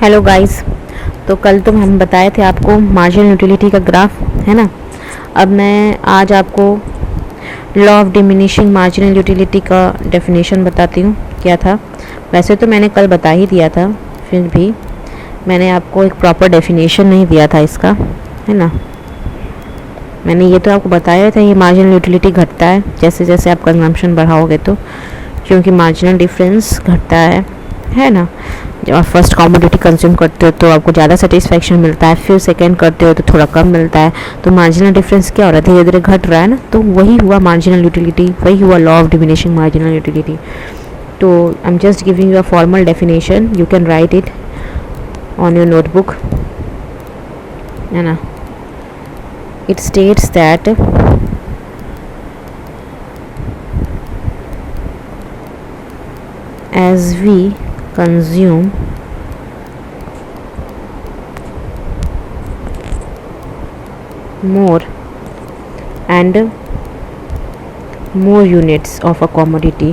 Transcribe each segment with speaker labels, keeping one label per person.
Speaker 1: Hello guys. तो कल तो हम बताए थे आपको मार्जिनल यूटिलिटी का ग्राफ, है ना। अब मैं आज आपको law of diminishing marginal utility का डेफिनेशन बताती हूँ क्या था। वैसे तो मैंने कल बता ही दिया था, फिर भी मैंने आपको एक प्रॉपर डेफिनेशन नहीं दिया था इसका, है ना। मैंने ये तो आपको बताया था, ये मार्जिनल यूटिलिटी घटता है जैसे जैसे आप कंजम्पशन बढ़ाओगे, तो क्योंकि मार्जिनल डिफरेंस घटता है ना। जब आप फर्स्ट कॉमोडिटी कंज्यूम करते हो तो आपको ज़्यादा सेटिस्फैक्शन मिलता है, फिर सेकंड करते हो तो थोड़ा कम मिलता है, तो मार्जिनल डिफरेंस क्या हो रहा है, धीरे धीरे घट रहा है ना। तो वही हुआ मार्जिनल यूटिलिटी, वही हुआ law of diminishing marginal utility. तो I am just giving you a formal definition, you can write it on your notebook, है ना। It states that as we consume more and more units of a commodity,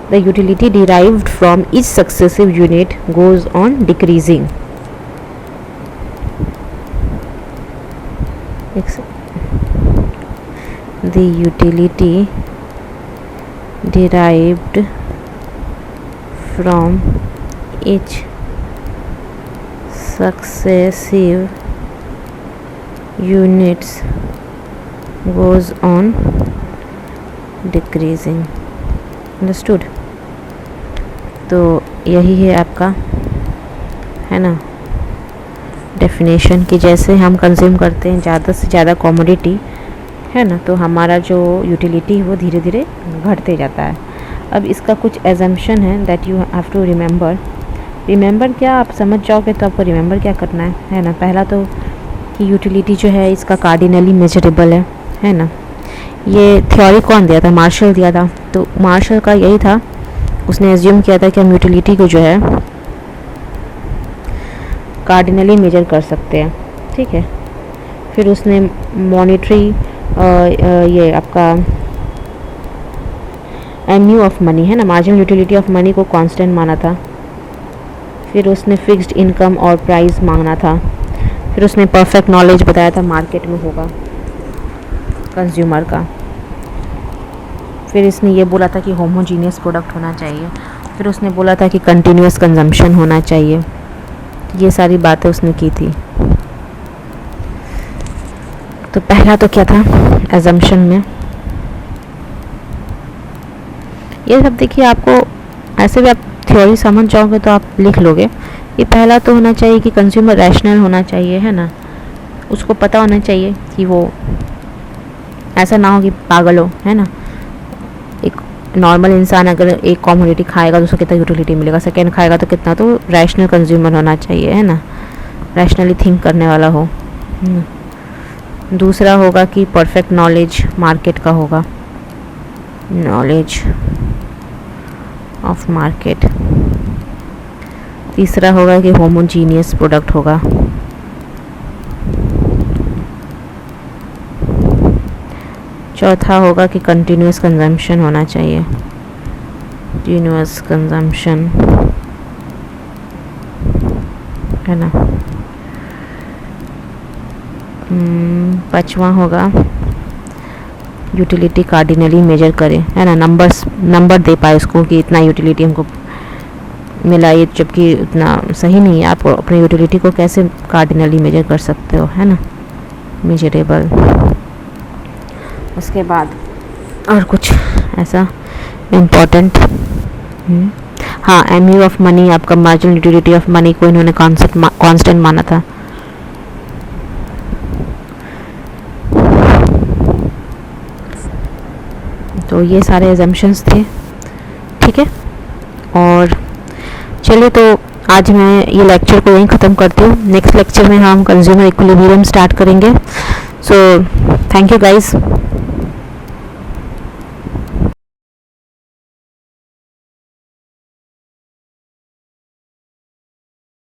Speaker 1: the utility derived from each successive unit goes on decreasing. The utility derived from each successive units goes on decreasing. Understood? तो यही है आपका, है ना, definition कि जैसे हम consume करते हैं ज़्यादा से ज़्यादा कॉमोडिटी, है ना, तो हमारा जो यूटिलिटी है वो धीरे धीरे घटते जाता है। अब इसका कुछ एजम्पशन है that you have to remember क्या, आप समझ जाओगे तो आपको रिमेंबर क्या करना है ना। पहला तो कि यूटिलिटी जो है इसका कार्डिनली मेजरेबल है ना। ये थ्योरी कौन दिया था, मार्शल दिया था। तो मार्शल का यही था, उसने एज्यूम किया था कि हम यूटिलिटी को जो है कार्डिनली मेजर कर सकते हैं, ठीक है। फिर उसने मॉनेटरी ये आपका एमयू ऑफ मनी, है ना, मार्जिनल यूटिलिटी ऑफ मनी को कांस्टेंट माना था। फिर उसने फिक्स्ड इनकम और प्राइस मांगना था। फिर उसने परफेक्ट नॉलेज बताया था मार्केट में होगा कंज्यूमर का। फिर इसने ये बोला था कि होमोजीनियस प्रोडक्ट होना चाहिए। फिर उसने बोला था कि कंटिन्यूस कंजम्पशन होना चाहिए। ये सारी बातें उसने की थी। तो पहला तो क्या था एजम्पशन में, ये सब देखिए, आपको ऐसे भी आप थ्योरी समझ जाओगे तो आप लिख लोगे। ये पहला तो होना चाहिए कि कंज्यूमर रैशनल होना चाहिए, है ना। उसको पता होना चाहिए कि वो ऐसा ना हो कि पागल हो, है ना। एक नॉर्मल इंसान अगर एक कॉमोडिटी खाएगा तो उसको कितना यूटिलिटी मिलेगा, सेकेंड खाएगा तो कितना, तो रैशनल कंज्यूमर होना चाहिए, है ना, रैशनली थिंक करने वाला हो। दूसरा होगा कि परफेक्ट नॉलेज मार्केट का होगा, नॉलेज ऑफ मार्केट। तीसरा होगा कि होमोजीनियस प्रोडक्ट होगा। चौथा होगा कि कंटिन्यूस कंजम्पशन होना चाहिए, कंटिन्यूस कंजम्पशन, है ना। पांचवा होगा यूटिलिटी कार्डिनली मेजर करे, है ना, नंबर दे पाए उसको कि इतना यूटिलिटी हमको मिला, ये जबकि उतना सही नहीं है। आप अपने यूटिलिटी को कैसे कार्डिनली मेजर कर सकते हो, है ना, मेजरेबल। उसके बाद और कुछ ऐसा इम्पोर्टेंट, हाँ, एमयू ऑफ मनी, आपका मार्जिनल यूटिलिटी ऑफ मनी को इन्होंने कांस्टेंट माना था। तो ये सारे एजम्पशंस थे, ठीक है। और चलिए, तो आज मैं ये लेक्चर को यहीं ख़त्म करती हूँ। नेक्स्ट लेक्चर में हम कंज्यूमर इक्विलिब्रियम स्टार्ट करेंगे। So thank you guys.